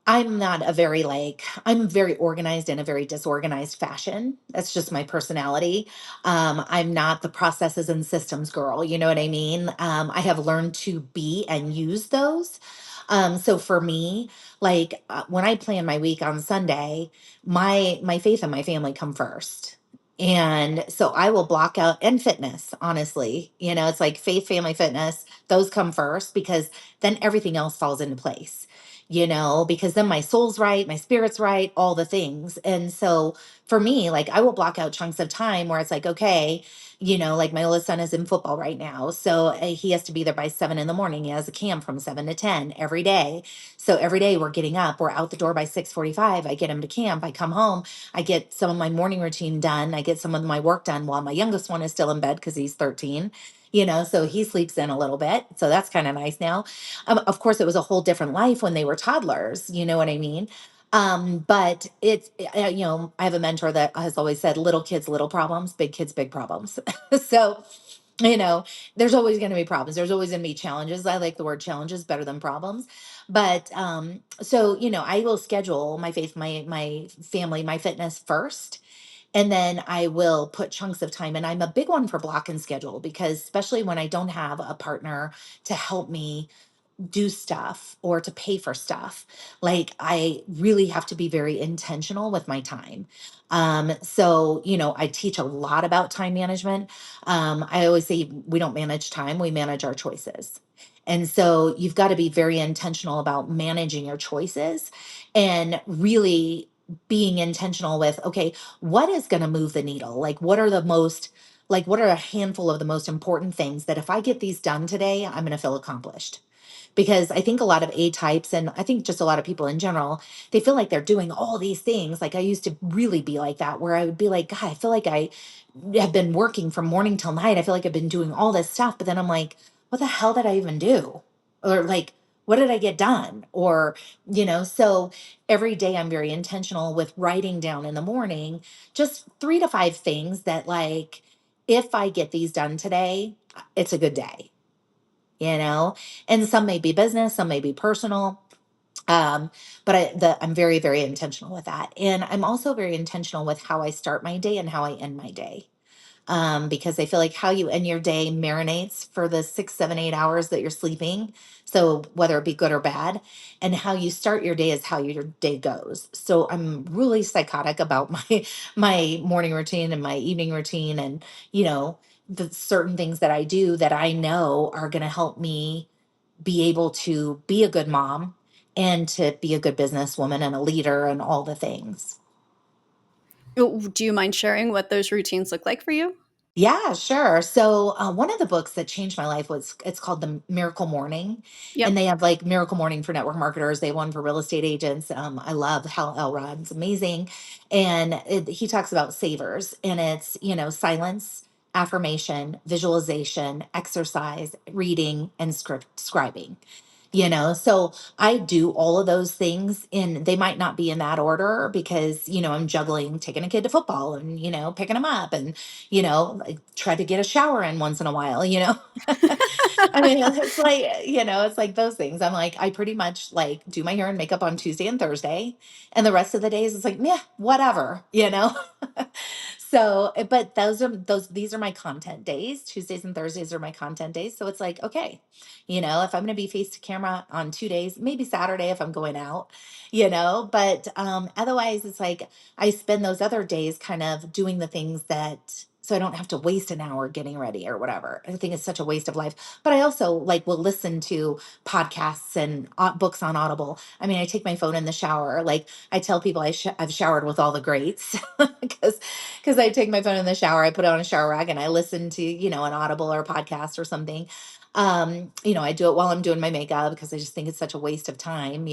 I'm very organized in a very disorganized fashion. That's just my personality. I'm not the processes and systems girl. You know what I mean? I have learned to be and use those. So for me, like when I plan my week on Sunday, my faith and my family come first. And so I will block out and fitness, honestly. It's like faith, family, fitness, those come first because then everything else falls into place, because then my soul's right, my spirit's right, all the things. And so for me, like I will block out chunks of time where it's like, okay, like my oldest son is in football right now. So he has to be there by 7 in the morning. He has a camp from 7 to 10 every day. So every day we're getting up, we're out the door by 6:45. I get him to camp. I come home, I get some of my morning routine done. I get some of my work done while my youngest one is still in bed because he's 13. So he sleeps in a little bit. So that's kind of nice now. Of course, it was a whole different life when they were toddlers. You know what I mean? But I have a mentor that has always said, little kids, little problems, big kids, big problems. So, you know, there's always going to be problems. There's always going to be challenges. I like the word challenges better than problems. But so, I will schedule my faith, my family, my fitness first. And then I will put chunks of time. And I'm a big one for block and schedule, because especially when I don't have a partner to help me do stuff or to pay for stuff, like I really have to be very intentional with my time. So I teach a lot about time management. I always say we don't manage time, we manage our choices. And so you've got to be very intentional about managing your choices, and really being intentional with, okay, what is going to move the needle? What are a handful of the most important things that if I get these done today, I'm going to feel accomplished? Because I think a lot of A types, and I think just a lot of people in general, they feel like they're doing all these things. Like I used to really be like that, where I would be like, God, I feel like I have been working from morning till night. I feel like I've been doing all this stuff. But then I'm like, what the hell did I even do? Or like, what did I get done? Or, so every day I'm very intentional with writing down in the morning just 3 to 5 things that, like, if I get these done today, it's a good day, you know and some may be business, some may be personal. But I'm very, very intentional with that, and I'm also very intentional with how I start my day and how I end my day. Because I feel like how you end your day marinates for the 6, 7, 8 hours that you're sleeping. So whether it be good or bad, and how you start your day is how your day goes. So I'm really psychotic about my morning routine and my evening routine, and the certain things that I do that I know are going to help me be able to be a good mom and to be a good businesswoman and a leader and all the things. Do you mind sharing what those routines look like for you? Yeah, sure. So one of the books that changed my life it's called The Miracle Morning, and Yep. they have like Miracle Morning for network marketers. They have one for real estate agents. I love Hal Elrod's amazing, and he talks about savers, and it's silence, affirmation, visualization, exercise, reading, and scribing. So I do all of those things, and they might not be in that order because I'm juggling taking a kid to football and picking him up, and like try to get a shower in once in a while. I mean, it's like those things. I'm like, I pretty much like do my hair and makeup on Tuesday and Thursday, and the rest of the days it's like, yeah, whatever. So, but these are my content days. Tuesdays and Thursdays are my content days. So it's like, okay, if I'm going to be face to camera on 2 days, maybe Saturday if I'm going out, but otherwise it's like I spend those other days kind of doing the things that, so I don't have to waste an hour getting ready or whatever. I think it's such a waste of life. But I also like will listen to podcasts and books on Audible. I mean, I take my phone in the shower. Like I tell people I've showered with all the greats because I take my phone in the shower, I put it on a shower rack, and I listen to an Audible or podcast or something. I do it while I'm doing my makeup because I just think it's such a waste of time.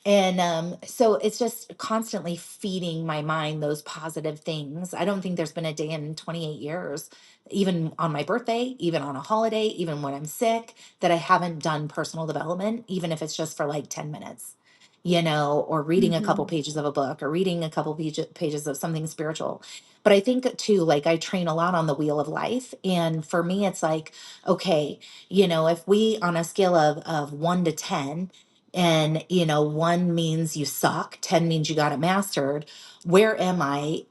And so it's just constantly feeding my mind those positive things. I don't think there's been a day in 28 years, even on my birthday, even on a holiday, even when I'm sick, that I haven't done personal development, even if it's just for like 10 minutes, or reading a couple Mhm. pages of a book or reading a couple pages of something spiritual. But I think too, like I train a lot on the wheel of life. And for me, it's like, okay, if we on a scale of 1 to 10, and 1 means you suck, 10 means you got it mastered, where am I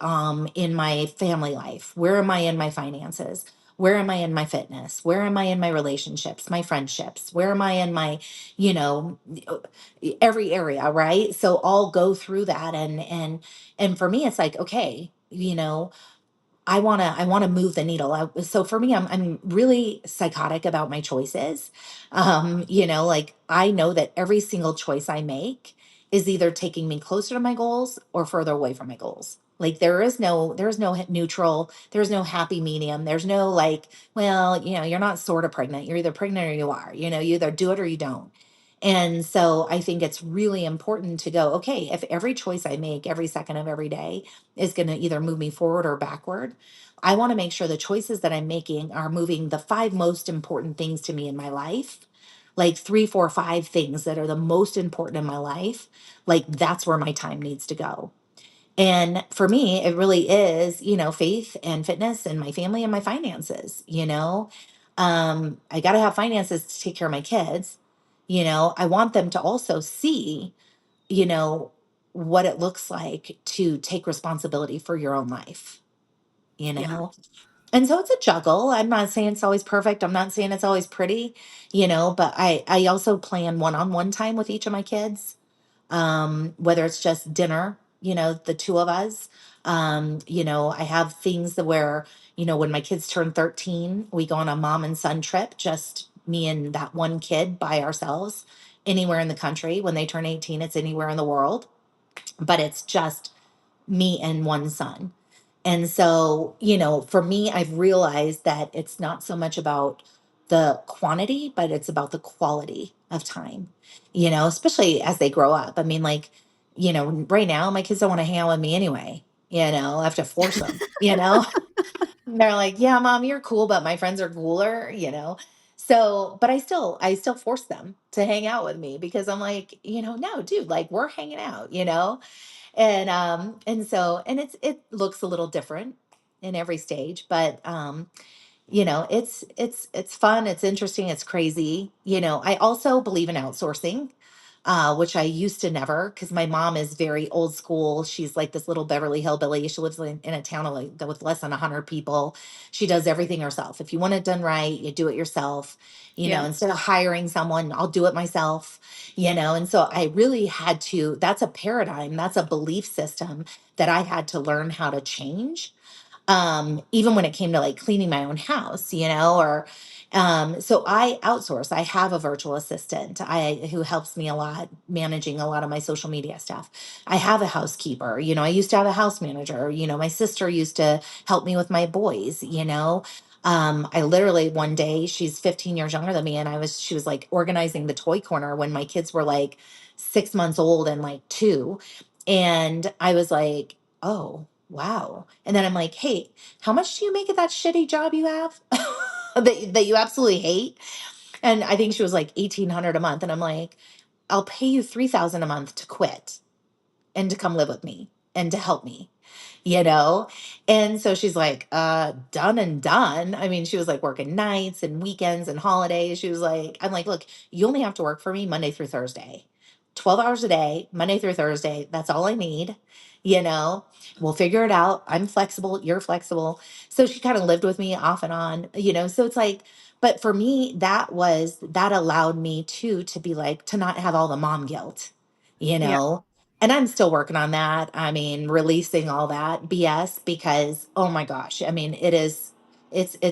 in my family life? Where am I in my finances? Where am I in my fitness? Where am I in my relationships, my friendships? Where am I in my, you know, every area, right? So I'll go through that, and for me it's like, okay, I want to move the needle. So for me, I'm really psychotic about my choices. Like I know that every single choice I make is either taking me closer to my goals or further away from my goals. Like there is no neutral, there's no happy medium. There's no like, well, you're not sort of pregnant. You're either pregnant or you are. You either do it or you don't. And so I think it's really important to go, okay, if every choice I make every second of every day is going to either move me forward or backward, I want to make sure the choices that I'm making are moving the 5 most important things to me in my life like three, four, five things that are the most important in my life, like that's where my time needs to go. And for me, it really is, faith and fitness and my family and my finances, I got to have finances to take care of my kids. I want them to also see, you know, what it looks like to take responsibility for your own life, you Yeah. know? And so it's a juggle. I'm not saying it's always perfect. I'm not saying it's always pretty, but I also plan one-on-one time with each of my kids, whether it's just dinner, the two of us. I have things that where, when my kids turn 13, we go on a mom and son trip, just me and that one kid by ourselves, anywhere in the country. When they turn 18, it's anywhere in the world, but it's just me and one son. And so, for me, I've realized that it's not so much about the quantity, but it's about the quality of time, especially as they grow up. I mean, like, right now, my kids don't want to hang out with me anyway. I have to force them, And they're like, yeah, mom, you're cool, but my friends are cooler. So, but I still force them to hang out with me because I'm like, no, dude, like we're hanging out. And it looks a little different in every stage, but it's fun, it's interesting, it's crazy. I also believe in outsourcing, which I used to never, because my mom is very old school. She's like this little Beverly Hillbilly. She lives in a town of with less than 100 people. She does everything herself. If you want it done right, you do it yourself. Yeah. Instead of hiring someone, I'll do it myself. And so I really had to, that's a paradigm, that's a belief system that I had to learn how to change, even when it came to like cleaning my own house, or so I outsource. I have a virtual assistant who helps me a lot managing a lot of my social media stuff. I have a housekeeper. I used to have a house manager. My sister used to help me with my boys. I literally one day, she's 15 years younger than me, and she was like organizing the toy corner when my kids were like 6 months old and like two. And I was like, oh, wow. And then I'm like, hey, how much do you make at that shitty job you have that you absolutely hate? And I think she was like 1,800 a month. And I'm like, I'll pay you 3,000 a month to quit and to come live with me and to help me, you know? And so she's like, done and done. I mean, she was like working nights and weekends and holidays. She was like, I'm like, look, you only have to work for me Monday through Thursday, 12 hours a day, Monday through Thursday. That's all I need. You know, we'll figure it out. I'm flexible. You're flexible. So she kind of lived with me off and on, so it's like, but for me, that allowed me to be like, to not have all the mom guilt, you Yeah. know, and I'm still working on that. I mean, releasing all that BS because oh my gosh, I mean, it's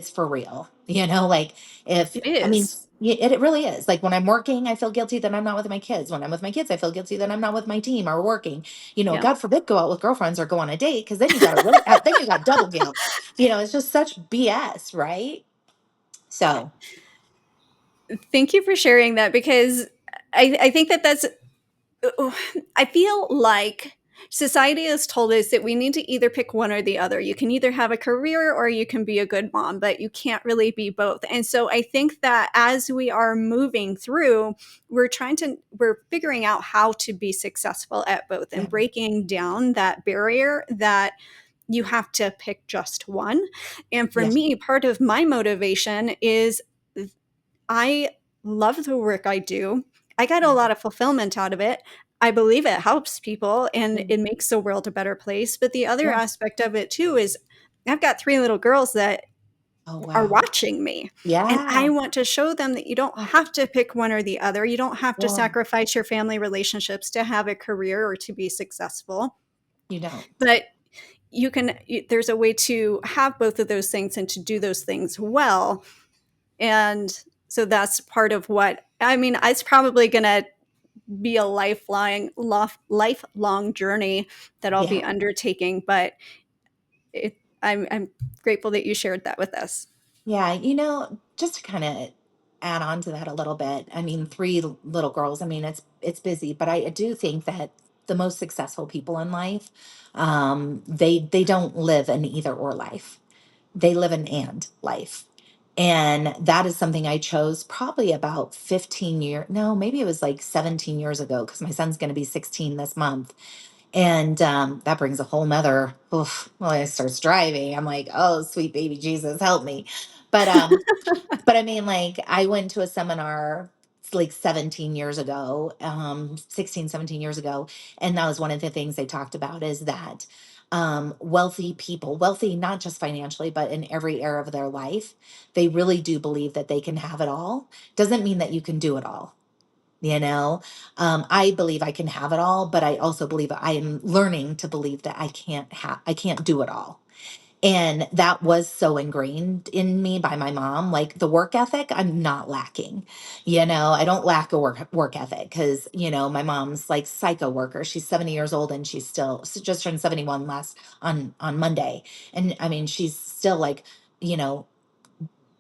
for real. Like if It I mean is. it really is. Like when I'm working, I feel guilty that I'm not with my kids. When I'm with my kids, I feel guilty that I'm not with my team or working. Yeah. God forbid go out with girlfriends or go on a date because then you got to really then you got double guilt. It's just such BS, right? So, Thank you for sharing that because I think that's I feel like society has told us that we need to either pick one or the other. You can either have a career or you can be a good mom, but you can't really be both. And so I think that as we are moving through, we're figuring out how to be successful at both yeah, and breaking down that barrier that you have to pick just one. And for yeah, me, part of my motivation is I love the work I do. I get a yeah, lot of fulfillment out of it. I believe it helps people and yeah. it makes the world a better place. But the other Yeah. aspect of it too is I've got three little girls that Oh are wow. watching me. And I Yeah. want to show them that you don't Oh, have to pick one or the other. You don't have to yeah. sacrifice your family relationships to have a career or to be successful. You don't. But there's a way to have both of those things and to do those things well. And so that's part of what I mean. It's probably going to be a lifelong journey that I'll Yeah. be undertaking. But I'm grateful that you shared that with us. Yeah, just to kind of add on to that a little bit. I mean, three little girls. I mean, it's busy, but I do think that the most successful people in life, they don't live an either or life. They live an and life. And that is something I chose probably about 15 years, no, maybe it was like 17 years ago, because my son's going to be 16 this month. And that brings a whole nother, oof, well, I starts driving. I'm like, oh, sweet baby Jesus, help me. But but I mean, like, I went to a seminar like 17 years ago, 16, 17 years ago. And that was one of the things they talked about is that wealthy people, wealthy not just financially, but in every area of their life, they really do believe that they can have it all. Doesn't mean that you can do it all. You know, I believe I can have it all, but I also believe I am learning to believe that I can't do it all. And that was so ingrained in me by my mom. Like the work ethic, I'm not lacking. I don't lack a work ethic because, my mom's like psycho worker. She's 70 years old and she's still just turned 71 last on Monday. And I mean, she's still like, you know,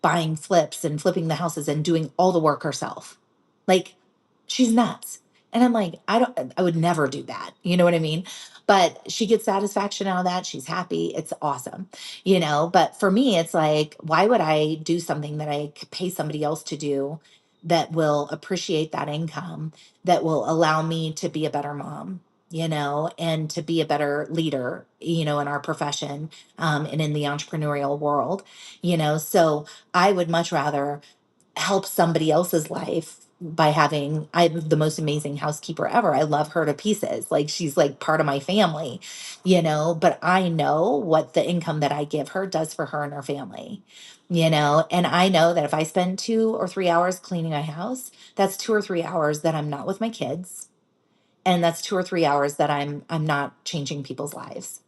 buying flips and flipping the houses and doing all the work herself. Like she's nuts. And I'm like, I would never do that. You know what I mean? But she gets satisfaction out of that. She's happy. It's awesome. But for me, it's like, why would I do something that I could pay somebody else to do that will appreciate that income, that will allow me to be a better mom? And to be a better leader, in our profession, and in the entrepreneurial world, so I would much rather help somebody else's life by having I'm the most amazing housekeeper ever. I love her to pieces. Like she's like part of my family, but I know what the income that I give her does for her and her family. And I know that if I spend 2 or 3 hours cleaning my house, that's 2 or 3 hours that I'm not with my kids. And that's 2 or 3 hours that I'm not changing people's lives.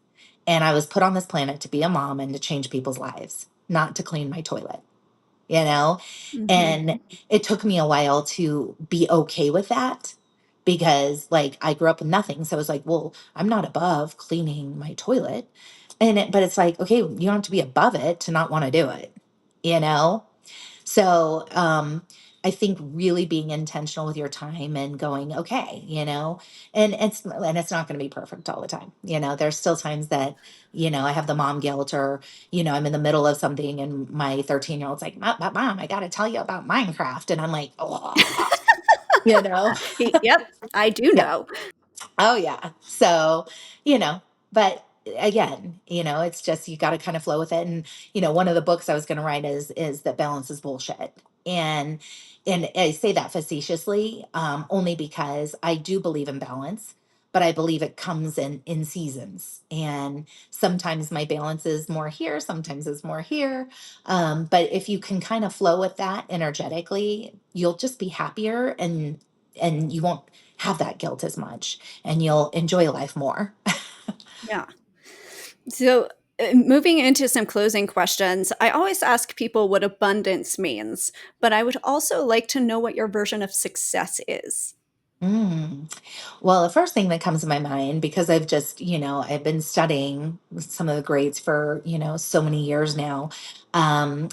And I was put on this planet to be a mom and to change people's lives, not to clean my toilet you know? Hmm. And it took me a while to be okay with that because like I grew up with nothing. So I was like, well, I'm not above cleaning my toilet. But it's like, okay, you don't have to be above it to not want to do it, you know? So I think really being intentional with your time and going, okay, and it's not going to be perfect all the time. There's still times that, I have the mom guilt or, I'm in the middle of something and my 13-year-old's like, mom, I got to tell you about Minecraft. And I'm like, oh, you know, Yep, I do yeah. know. Oh yeah. So, you know, but again, it's just you got to kind of flow with it. And one of the books I was going to write is that balance is bullshit. And and I say that facetiously, only because I do believe in balance, but I believe it comes in seasons. And sometimes my balance is more here, sometimes it's more here. But if you can kind of flow with that energetically, you'll just be happier and you won't have that guilt as much and you'll enjoy life more. Yeah. So, moving into some closing questions, I always ask people what abundance means, but I would also like to know what your version of success is. Mm. Well, the first thing that comes to my mind, because I've been studying some of the greats for, so many years now,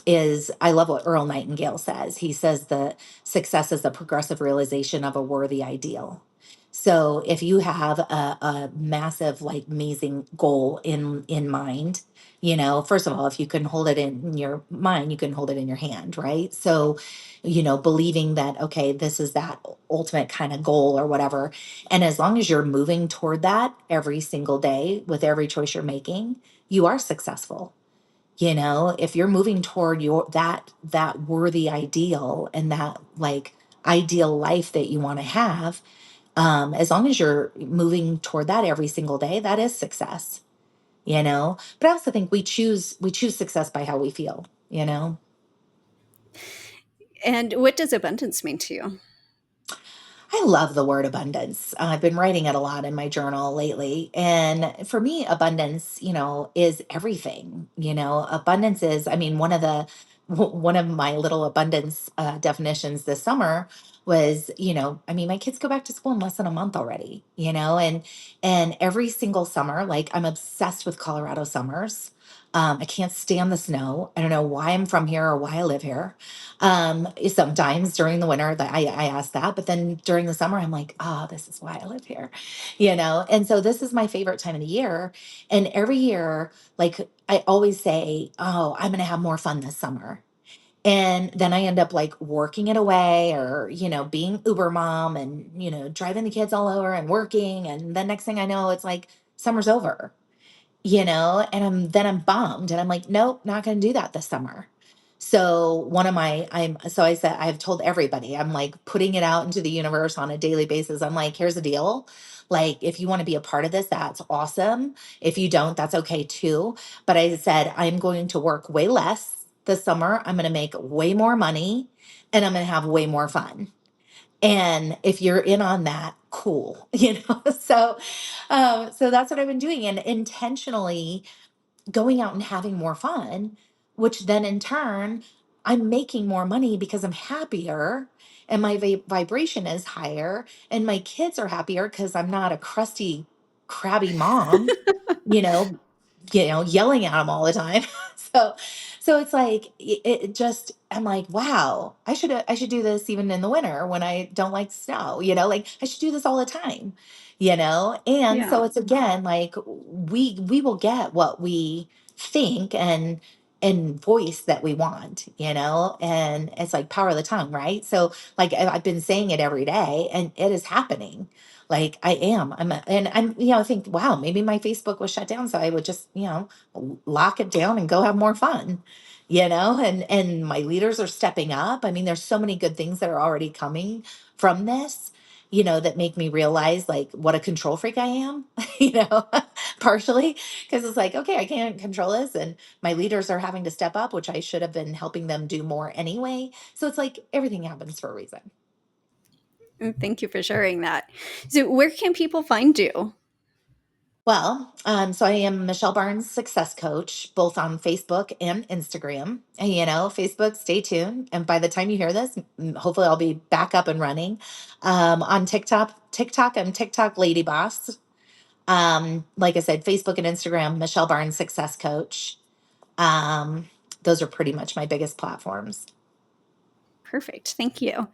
is I love what Earl Nightingale says. He says that success is the progressive realization of a worthy ideal. So if you have a massive, like amazing goal in mind, first of all, if you can hold it in your mind, you can hold it in your hand, right? So, believing that, okay, this is that ultimate kind of goal or whatever, and as long as you're moving toward that every single day with every choice you're making, you are successful. If you're moving toward that worthy ideal and that like ideal life that you want to have, as long as you're moving toward that every single day, that is success. But I also think we choose success by how we feel. And what does abundance mean to you? I love the word abundance. I've been writing it a lot in my journal lately. And for me, abundance, is everything. Abundance is, I mean, one of my little abundance definitions this summer was, I mean, my kids go back to school in less than a month already, and every single summer, like I'm obsessed with Colorado summers. I can't stand the snow. I don't know why I'm from here or why I live here. Sometimes during the winter that I ask that, but then during the summer, I'm like, oh, this is why I live here. And so this is my favorite time of the year. And every year, like I always say, oh, I'm going to have more fun this summer. And then I end up like working it away or, being Uber mom and, driving the kids all over and working. And then next thing I know, it's like summer's over, and I'm bummed and I'm like, nope, not going to do that this summer. So I said, I've told everybody, I'm like putting it out into the universe on a daily basis. I'm like, here's the deal. Like, if you want to be a part of this, that's awesome. If you don't, that's okay too. But I said, I'm going to work way less this summer. I'm going to make way more money and I'm going to have way more fun. And if you're in on that, cool, so that's what I've been doing, and intentionally going out and having more fun, which then in turn, I'm making more money because I'm happier and my vibration is higher, and my kids are happier because I'm not a crusty, crabby mom, you know, yelling at them all the time. so, so it's like it just. I'm like, wow, I should do this even in the winter when I don't like snow. Like I should do this all the time. And Yeah. so it's again like we will get what we think and voice that we want. And it's like power of the tongue, right? So like I've been saying it every day, and it is happening. Like I think, wow, maybe my Facebook was shut down, so I would just, lock it down and go have more fun, and my leaders are stepping up. I mean, there's so many good things that are already coming from this, that make me realize like what a control freak I am, partially because it's like, okay, I can't control this. And my leaders are having to step up, which I should have been helping them do more anyway. So it's like everything happens for a reason. Thank you for sharing that. So, where can people find you? Well, so I am Michelle Barnes success coach, both on Facebook and Instagram. And, Facebook, stay tuned. And by the time you hear this, hopefully I'll be back up and running. On TikTok, I'm TikTok Lady Boss. Like I said, Facebook and Instagram, Michelle Barnes success coach. Um, those are pretty much my biggest platforms. Perfect. Thank you.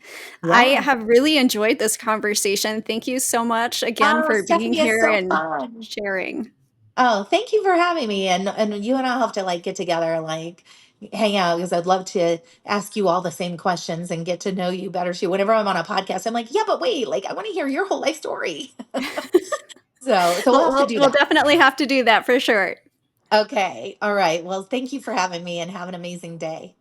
I Yeah. have really enjoyed this conversation. Thank you so much again Oh, for being Stephanie, it's here so and fun. sharing. Oh, thank you for having me. And you and I'll have to like get together and like hang out because I'd love to ask you all the same questions and get to know you better too. Whenever I'm on a podcast, I'm like, yeah, but wait, like I want to hear your whole life story. So we'll We'll, have to we'll, do we'll that. definitely have to do that for sure. Okay. All right. Well, thank you for having me and have an amazing day.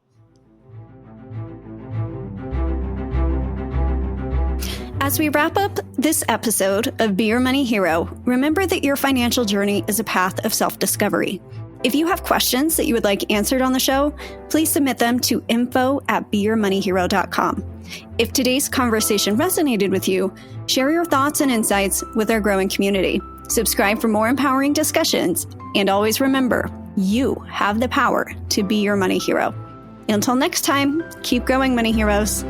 As we wrap up this episode of Be Your Money Hero, remember that your financial journey is a path of self-discovery. If you have questions that you would like answered on the show, please submit them to info@beyourmoneyhero.com. If today's conversation resonated with you, share your thoughts and insights with our growing community. Subscribe for more empowering discussions, and always remember, you have the power to be your money hero. Until next time, keep growing, money heroes.